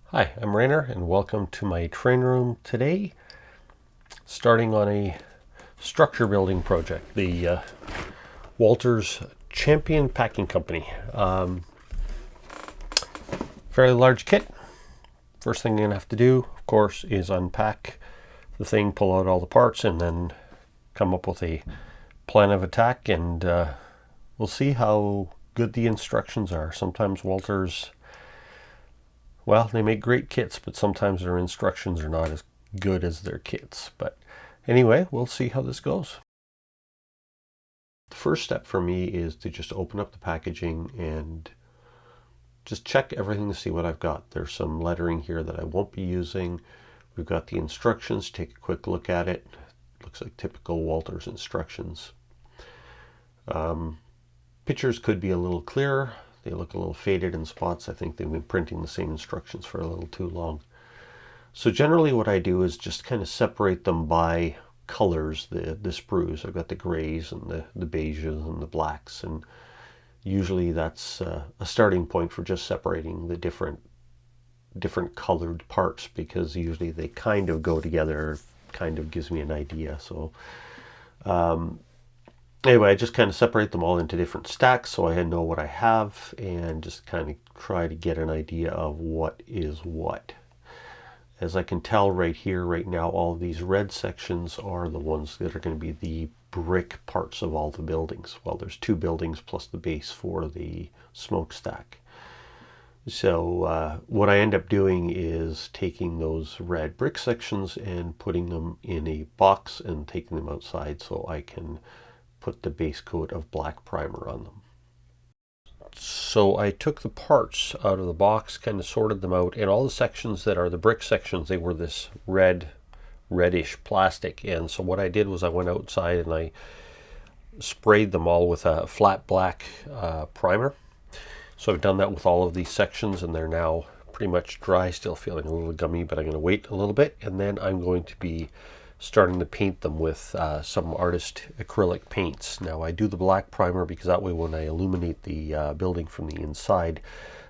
Hi, I'm Rainer and welcome to my training room today, starting on a structure building project, the Walther's Champion Packing Company. Fairly large kit. First thing you're going to have to do, of course, is unpack the thing, pull out all the parts, and then come up with a plan of attack, and we'll see how good the instructions are. Sometimes Walther's, well, they make great kits, but sometimes their instructions are not as good as their kits. But anyway, we'll see how this goes. The first step for me is to just open up the packaging and just check everything to see what I've got. There's some lettering here that I won't be using. We've got the instructions. Take a quick look at it. Looks like typical Walther's instructions. Pictures could be a little clearer. They look a little faded in spots. I think they've been printing the same instructions for a little too long. So generally what I do is just kind of separate them by colors, the sprues. I've got the grays and the beiges and the blacks, and usually that's a starting point for just separating the different colored parts, because usually they kind of go together, kind of gives me an idea. So anyway, I just kind of separate them all into different stacks so I know what I have and just kind of try to get an idea of what is what. As I can tell right here, right now, all of these red sections are the ones that are going to be the brick parts of all the buildings. Well, there's two buildings plus the base for the smokestack. So what I end up doing is taking those red brick sections and putting them in a box and taking them outside so I can put the base coat of black primer on them. So I took the parts out of the box, kind of sorted them out, and all the sections that are the brick sections, they were this reddish plastic. And so what I did was I went outside and I sprayed them all with a flat black primer. So I've done that with all of these sections, and they're now pretty much dry, still feeling a little gummy, but I'm going to wait a little bit, and then I'm going to be starting to paint them with some artist acrylic paints. Now I do the black primer because that way when I illuminate the building from the inside,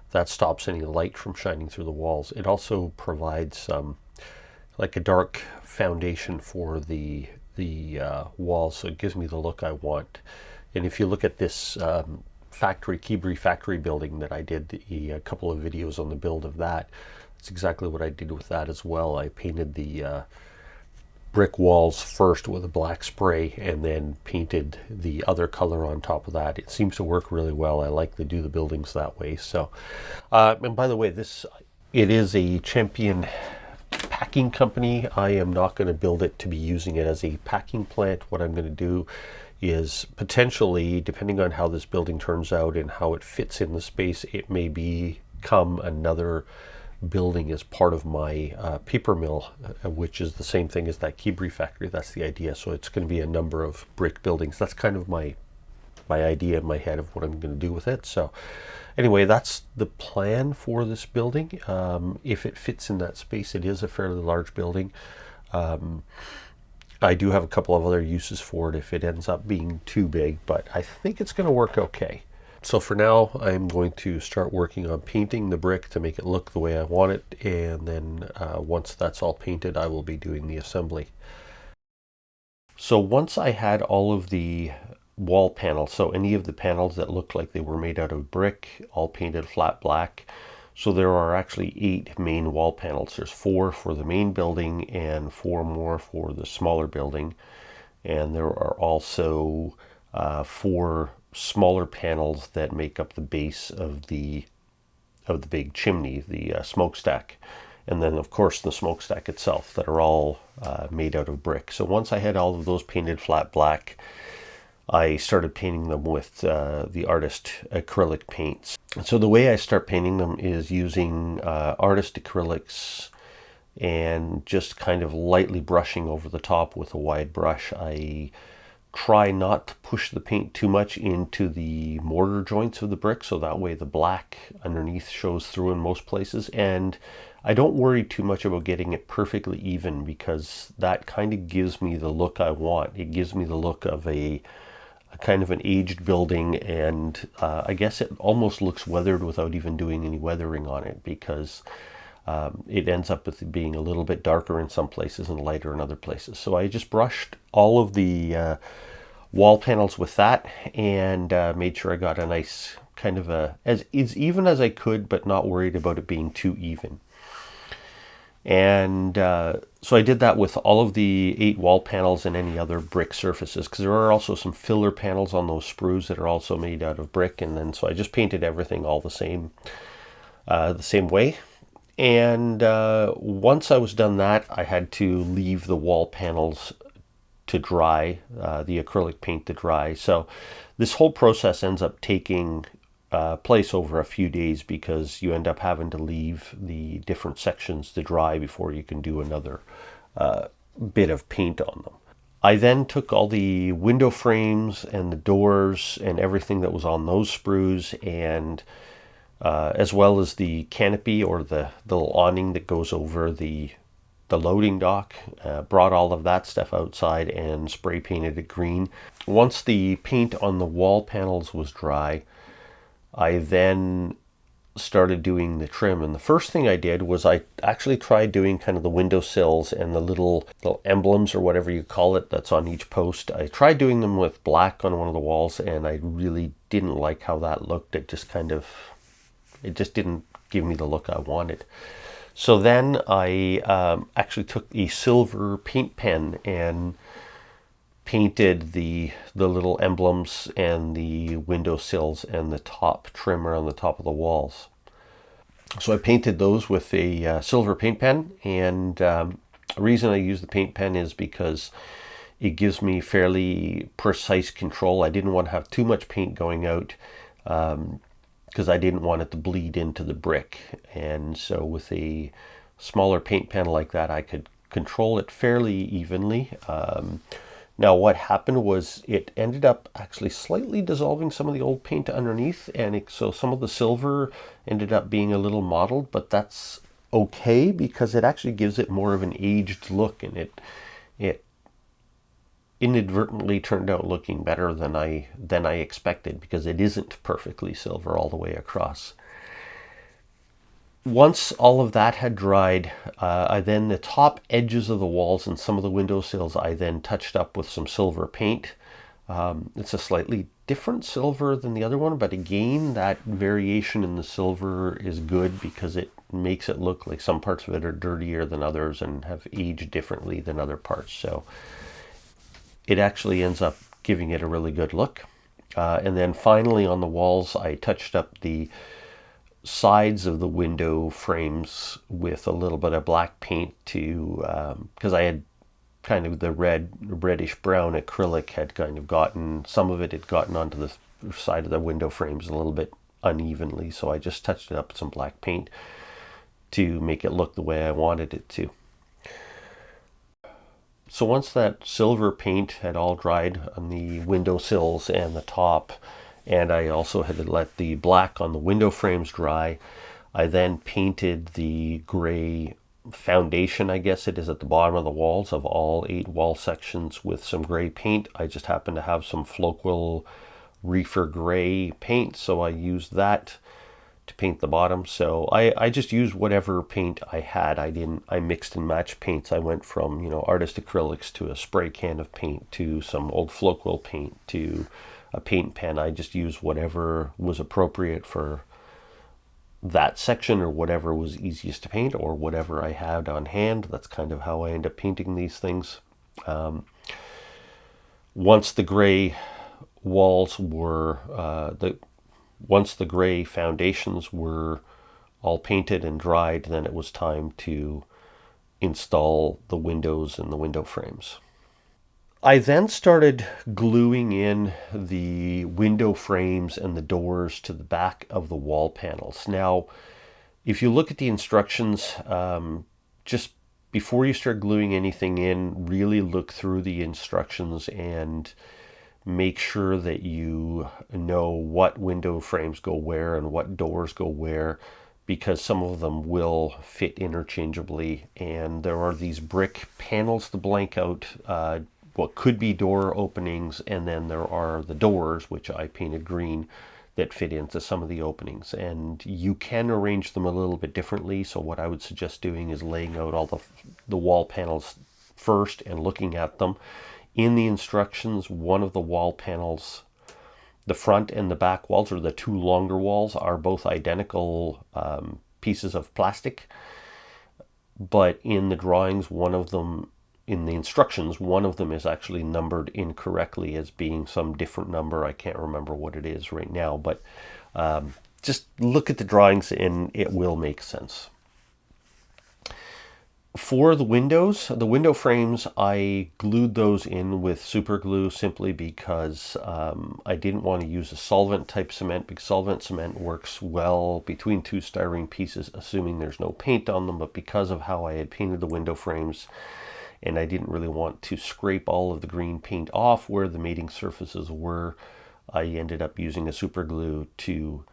that stops any light from shining through the walls. It also provides like a dark foundation for the walls, so it gives me the look I want. And if you look at this HCB factory building that I did a couple of videos on the build of that, that's exactly what I did with that as well. I painted the brick walls first with a black spray and then painted the other color on top of that. It seems to work really well. I like to do the buildings that way. So and by the way, it is a Champion packing company. I am not going to build it to be using it as a packing plant. What I'm going to do is potentially, depending on how this building turns out and how it fits in the space, it may become another building as part of my paper mill, which is the same thing as that HCB factory. That's the idea. So it's going to be a number of brick buildings. That's kind of my idea in my head of what I'm going to do with it. So anyway, that's the plan for this building. If it fits in that space, it is a fairly large building. I do have a couple of other uses for it if it ends up being too big, but I think it's going to work okay. So for now, I'm going to start working on painting the brick to make it look the way I want it, and then once that's all painted, I will be doing the assembly. So once I had all of the wall panels, so any of the panels that looked like they were made out of brick, all painted flat black. So there are actually 8 main wall panels. There's 4 for the main building and 4 more for the smaller building. And there are also 4 smaller panels that make up the base of the big chimney, the smokestack, and then of course the smokestack itself, that are all made out of brick. So once I had all of those painted flat black, I started painting them with the artist acrylic paints. So the way I start painting them is using artist acrylics and just kind of lightly brushing over the top with a wide brush. I try not to push the paint too much into the mortar joints of the brick, so that way the black underneath shows through in most places. And I don't worry too much about getting it perfectly even, because that kind of gives me the look I want. It gives me the look of a kind of an aged building, and I guess it almost looks weathered without even doing any weathering on it, because it ends up with being a little bit darker in some places and lighter in other places. So I just brushed all of the wall panels with that, and made sure I got a nice kind of as even as I could, but not worried about it being too even. And so I did that with all of the 8 wall panels and any other brick surfaces, because there are also some filler panels on those sprues that are also made out of brick. And then so I just painted everything all the same way. And once I was done that, I had to leave the wall panels to dry, the acrylic paint to dry. So this whole process ends up taking place over a few days, because you end up having to leave the different sections to dry before you can do another bit of paint on them. I then took all the window frames and the doors and everything that was on those sprues, and as well as the canopy, or the little awning that goes over the loading dock, brought all of that stuff outside and spray painted it green. Once the paint on the wall panels was dry, I then started doing the trim. And the first thing I did was I actually tried doing kind of the windowsills and the little emblems, or whatever you call it, that's on each post. I tried doing them with black on one of the walls, and I really didn't like how that looked. It just didn't give me the look I wanted. So then I actually took a silver paint pen and painted the little emblems and the windowsills and the top trim around the top of the walls. So I painted those with a silver paint pen, and the reason I use the paint pen is because it gives me fairly precise control. I didn't want to have too much paint going out, because I didn't want it to bleed into the brick. And so with a smaller paint pen like that, I could control it fairly evenly. Now what happened was it ended up actually slightly dissolving some of the old paint underneath, and so some of the silver ended up being a little mottled, but that's okay, because it actually gives it more of an aged look, and it inadvertently turned out looking better than I expected, because it isn't perfectly silver all the way across. Once all of that had dried, I then, the top edges of the walls and some of the windowsills, I then touched up with some silver paint. It's a slightly different silver than the other one, but again, that variation in the silver is good, because it makes it look like some parts of it are dirtier than others and have aged differently than other parts. So it actually ends up giving it a really good look. And then finally on the walls, I touched up the sides of the window frames with a little bit of black paint because I had kind of the reddish brown acrylic had kind of gotten, some of it had gotten onto the side of the window frames a little bit unevenly. So I just touched it up with some black paint to make it look the way I wanted it to. So once that silver paint had all dried on the windowsills and the top, and I also had to let the black on the window frames dry, I then painted the gray foundation, I guess it is, at the bottom of the walls of all 8 wall sections with some gray paint. I just happened to have some Floquil Reefer gray paint, so I used that to paint the bottom. So I just used whatever paint I had. I mixed and matched paints. I went from, artist acrylics to a spray can of paint to some old Floquil paint to a paint pen. I just used whatever was appropriate for that section, or whatever was easiest to paint, or whatever I had on hand. That's kind of how I end up painting these things. Once the gray walls were once the gray foundations were all painted and dried, then it was time to install the windows and the window frames. I then started gluing in the window frames and the doors to the back of the wall panels. Now, if you look at the instructions, just before you start gluing anything in, really look through the instructions and make sure that you know what window frames go where and what doors go where, because some of them will fit interchangeably, and there are these brick panels to blank out what could be door openings, and then there are the doors, which I painted green, that fit into some of the openings, and you can arrange them a little bit differently. So what I would suggest doing is laying out all the wall panels first and looking at them. In the instructions, one of the wall panels, the front and the back walls, or the two longer walls, are both identical pieces of plastic, but in the drawings, one of them, in the instructions, one of them is actually numbered incorrectly as being some different number. I can't remember what it is right now, but just look at the drawings and it will make sense. For the window frames, I glued those in with super glue simply because I didn't want to use a solvent type cement, because solvent cement works well between two styrene pieces, assuming there's no paint on them. But because of how I had painted the window frames, and I didn't really want to scrape all of the green paint off where the mating surfaces were, I ended up using a super glue to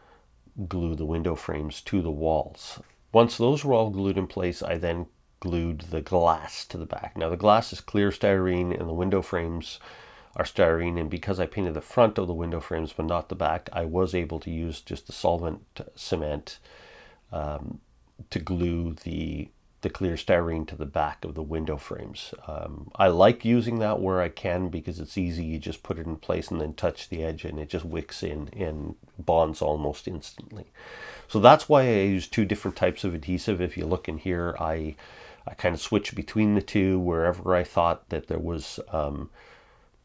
glue the window frames to the walls. Once those were all glued in place, I then glued the glass to the back. Now the glass is clear styrene and the window frames are styrene, and because I painted the front of the window frames but not the back, I was able to use just the solvent cement to glue the clear styrene to the back of the window frames. I like using that where I can because it's easy. You just put it in place and then touch the edge and it just wicks in and bonds almost instantly. So that's why I use two different types of adhesive. If you look in here, I kind of switch between the two. Wherever I thought that there was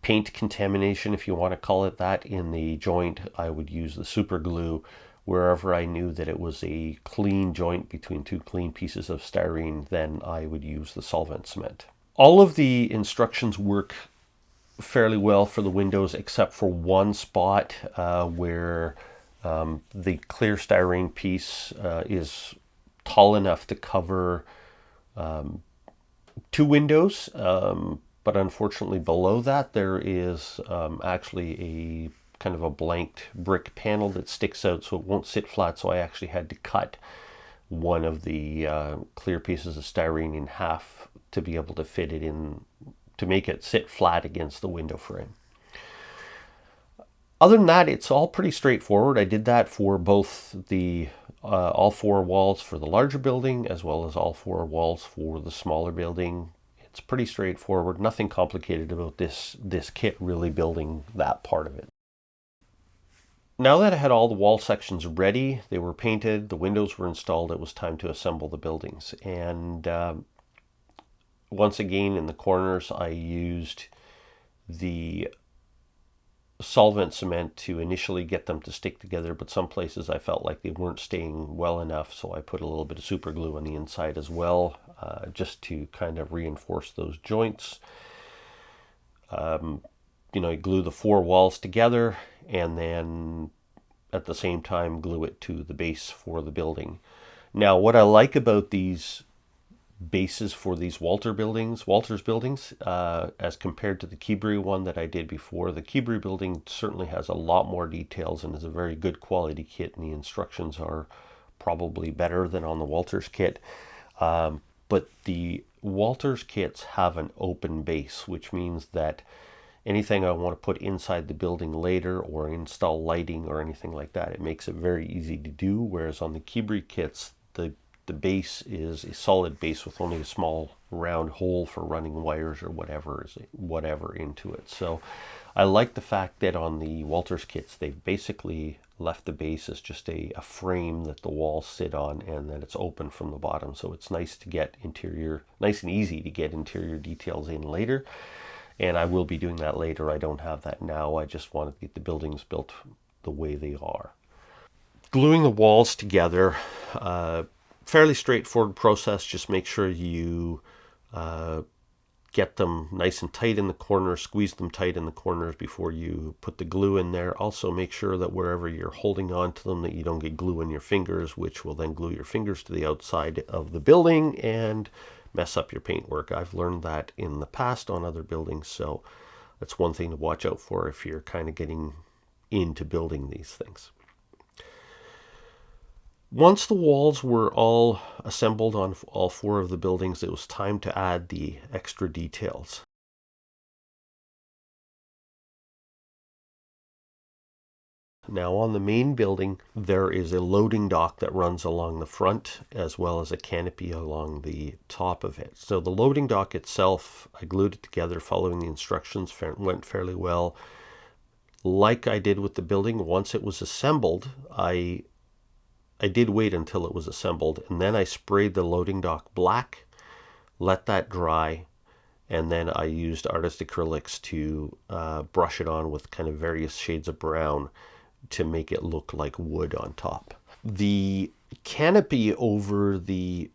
paint contamination, if you want to call it that, in the joint, I would use the super glue. Wherever I knew that it was a clean joint between two clean pieces of styrene, then I would use the solvent cement. All of the instructions work fairly well for the windows, except for one spot where the clear styrene piece is tall enough to cover two windows, but unfortunately below that there is actually a kind of a blanked brick panel that sticks out, so it won't sit flat. So I actually had to cut one of the clear pieces of styrene in half to be able to fit it in, to make it sit flat against the window frame. Other than that, it's all pretty straightforward. I did that for both the all four walls for the larger building as well as all four walls for the smaller building. It's pretty straightforward. Nothing complicated about this kit, really, building that part of it. Now that I had all the wall sections ready, they were painted, the windows were installed, it was time to assemble the buildings. And once again, in the corners, I used the solvent cement to initially get them to stick together, but some places I felt like they weren't staying well enough, so I put a little bit of super glue on the inside as well, just to kind of reinforce those joints. You glue the four walls together and then at the same time glue it to the base for the building. Now, what I like about these bases for these Walthers buildings, as compared to the ACHB one that I did before, the ACHB building certainly has a lot more details and is a very good quality kit, and the instructions are probably better than on the Walthers kit. But the Walthers kits have an open base, which means that anything I want to put inside the building later or install lighting or anything like that, it makes it very easy to do. Whereas on the ACHB kits, the base is a solid base with only a small round hole for running wires or whatever into it. So I like the fact that on the Walthers kits, they've basically left the base as just a frame that the walls sit on, and that it's open from the bottom. So it's nice and easy to get interior details in later. And I will be doing that later. I don't have that now. I just want to get the buildings built the way they are. Gluing the walls together, fairly straightforward process. Just make sure you get them nice and tight in the corners, squeeze them tight in the corners before you put the glue in there. Also make sure that wherever you're holding on to them that you don't get glue in your fingers, which will then glue your fingers to the outside of the building and mess up your paintwork. I've learned that in the past on other buildings, so that's one thing to watch out for if you're kind of getting into building these things. Once the walls were all assembled on all four of the buildings, it was time to add the extra details. Now on the main building, there is a loading dock that runs along the front as well as a canopy along the top of it. So the loading dock itself, I glued it together following the instructions, went fairly well. Like I did with the building, once it was assembled, I did wait until it was assembled, and then I sprayed the loading dock black, let that dry, and then I used artist acrylics to brush it on with kind of various shades of brown to make it look like wood on top. The canopy over the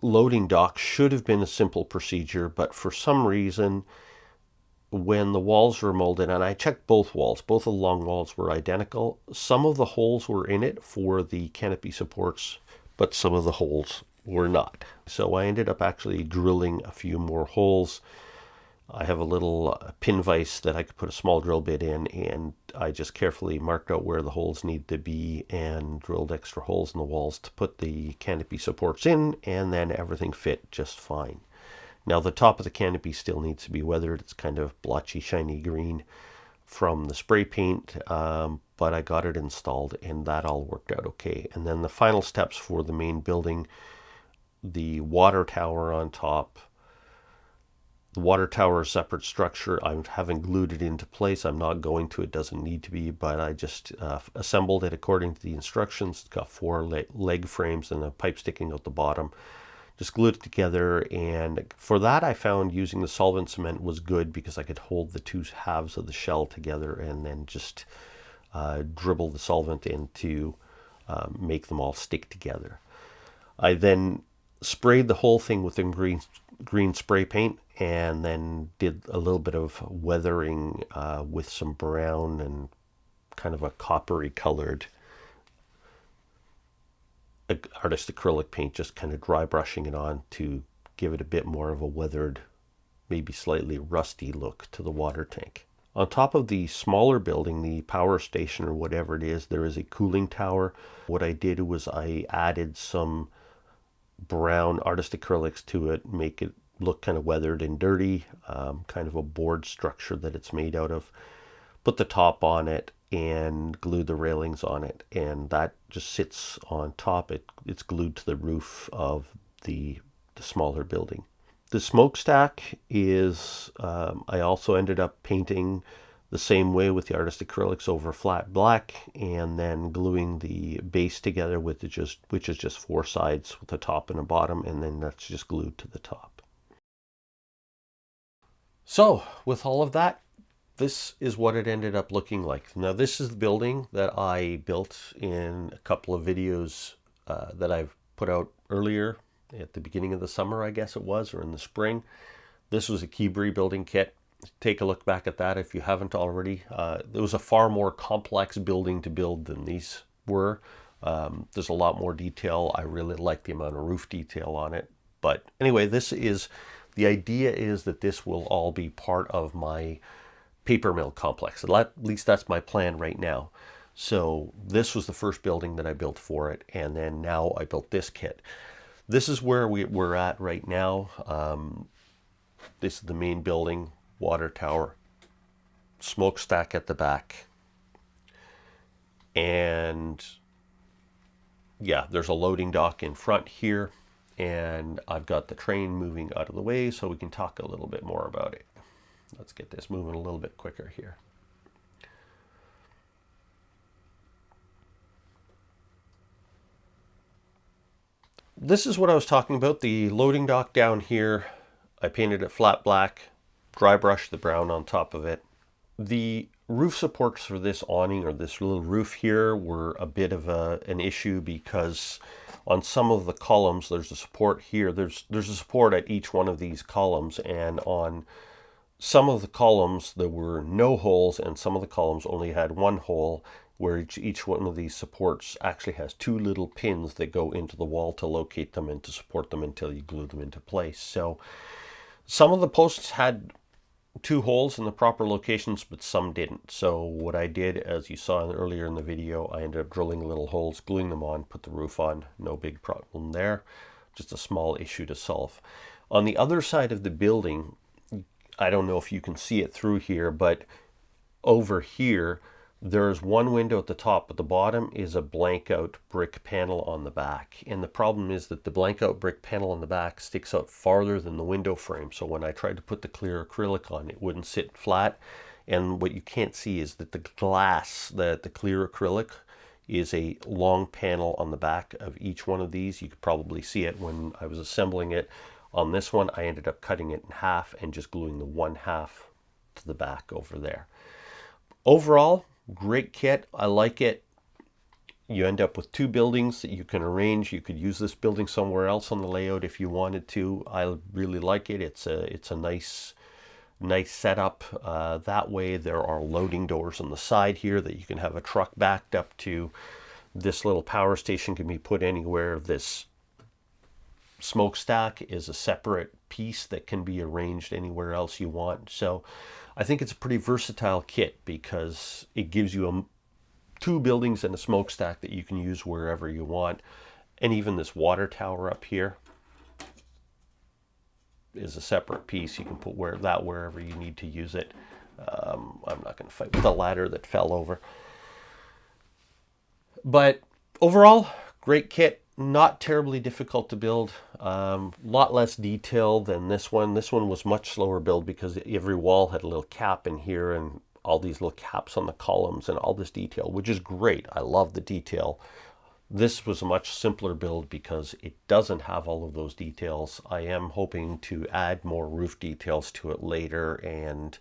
loading dock should have been a simple procedure, but for some reason, when the walls were molded, and I checked both walls, both of the long walls were identical. Some of the holes were in it for the canopy supports, but some of the holes were not. So I ended up actually drilling a few more holes. I have a little pin vise that I could put a small drill bit in, and I just carefully marked out where the holes need to be and drilled extra holes in the walls to put the canopy supports in, and then everything fit just fine. Now the top of the canopy still needs to be weathered. It's kind of blotchy, shiny green from the spray paint, but I got it installed and that all worked out okay. And then the final steps for the main building, the water tower on top. The water tower is a separate structure. I haven't glued it into place. I'm not going to. It doesn't need to be, but I just assembled it according to the instructions. It's got 4 leg frames and a pipe sticking out the bottom. Just glued it together, and for that I found using the solvent cement was good because I could hold the 2 halves of the shell together and then just dribble the solvent in to make them all stick together. I then sprayed the whole thing with green spray paint, and then did a little bit of weathering with some brown and kind of a coppery colored artist acrylic paint, just kind of dry brushing it on to give it a bit more of a weathered, maybe slightly rusty look to the water tank. On top of the smaller building, the power station or whatever it is, there is a cooling tower. What I did was I added some brown artist acrylics to it, make it look kind of weathered and dirty, kind of a board structure that it's made out of. Put the top on it and glued the railings on it, and that just sits on top. It's glued to the roof of the smaller building. The smokestack is, I also ended up painting the same way with the artist acrylics over flat black, and then gluing the base together with which is just 4 sides with a top and a bottom, and then that's just glued to the top. So with all of that, this is what it ended up looking like. Now this is the building that I built in a couple of videos that I've put out earlier at the beginning of the summer, I guess it was, or in the spring. This was a ACHB building kit. Take a look back at that if you haven't already. It was a far more complex building to build than these were. There's a lot more detail. I really like the amount of roof detail on it. But anyway, the idea is that this will all be part of my paper mill complex. At least that's my plan right now. So this was the first building that I built for it, and then now I built this kit. This is where we're at right now. This is the main building, water tower, smokestack at the back, and yeah, there's a loading dock in front here, and I've got the train moving out of the way so we can talk a little bit more about it. Let's get this moving a little bit quicker here. This is what I was talking about, the loading dock down here. I painted it flat black, dry brushed the brown on top of it. The roof supports for this awning, or this little roof here, were a bit of an issue because on some of the columns there's a support here. There's a support at each one of these columns, and on some of the columns there were no holes, and some of the columns only had 1 hole, where each one of these supports actually has 2 little pins that go into the wall to locate them and to support them until you glue them into place. So some of the posts had 2 holes in the proper locations, but some didn't. So what I did, as you saw earlier in the video, I ended up drilling little holes, gluing them on, put the roof on. No big problem there. Just a small issue to solve. On the other side of the building, I don't know if you can see it through here, but over here There's one window at the top, but the bottom is a blank out brick panel on the back. And the problem is that the blank out brick panel on the back sticks out farther than the window frame. So when I tried to put the clear acrylic on, it wouldn't sit flat. And what you can't see is that the glass, the clear acrylic, is a long panel on the back of each one of these. You could probably see it when I was assembling it. On this one, I ended up cutting it in half and just gluing the one half to the back over there. Overall, great kit. I like it. You end up with 2 buildings that you can arrange. You could use this building somewhere else on the layout if you wanted to. I really like it. It's a nice setup. That way there are loading doors on the side here that you can have a truck backed up to. This little power station can be put anywhere. This smokestack is a separate piece that can be arranged anywhere else you want. So I think it's a pretty versatile kit because it gives you 2 buildings and a smokestack that you can use wherever you want. And even this water tower up here is a separate piece. You can put wherever you need to use it. I'm not going to fight with the ladder that fell over. But overall, great kit. Not terribly difficult to build. Lot less detail than this one. This one was much slower build because every wall had a little cap in here and all these little caps on the columns and all this detail, which is great. I love the detail. This was a much simpler build because it doesn't have all of those details. I am hoping to add more roof details to it later and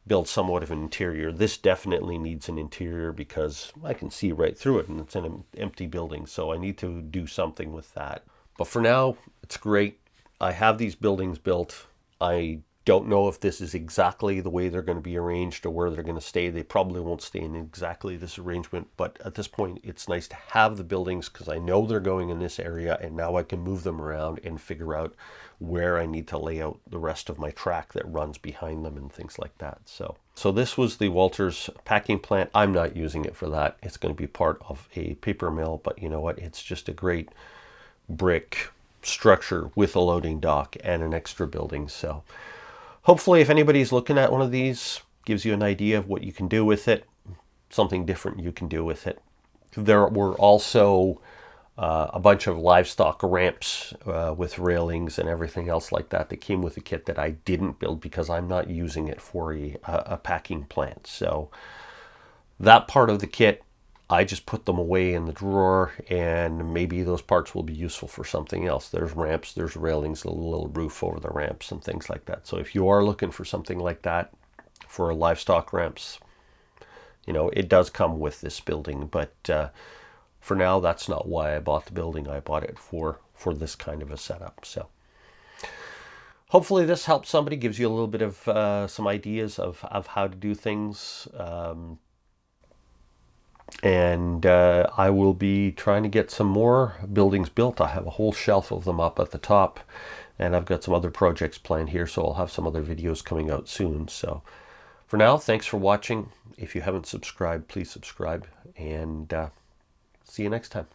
build somewhat of an interior. This definitely needs an interior because I can see right through it and it's an empty building, so I need to do something with that. But for now, it's great. I have these buildings built. I don't know if this is exactly the way they're going to be arranged or where they're going to stay. They probably won't stay in exactly this arrangement, but at this point it's nice to have the buildings because I know they're going in this area and now I can move them around and figure out where I need to lay out the rest of my track that runs behind them and things like that. So this was the Walthers packing plant. I'm not using it for that. It's going to be part of a paper mill, but you know what? It's just a great brick structure with a loading dock and an extra building. So hopefully if anybody's looking at one of these, gives you an idea of what you can do with it, something different you can do with it. There were also a bunch of livestock ramps with railings and everything else like that that came with the kit that I didn't build because I'm not using it for a packing plant. So that part of the kit, I just put them away in the drawer, and maybe those parts will be useful for something else. There's ramps, there's railings, a little roof over the ramps and things like that. So if you are looking for something like that for livestock ramps, you know, it does come with this building, but for now, that's not why I bought the building. I bought it for this kind of a setup. So hopefully this helps somebody, gives you a little bit of some ideas of how to do things. And I will be trying to get some more buildings built. I have a whole shelf of them up at the top, and I've got some other projects planned here, so I'll have some other videos coming out soon. So for now, thanks for watching. If you haven't subscribed, please subscribe, and see you next time.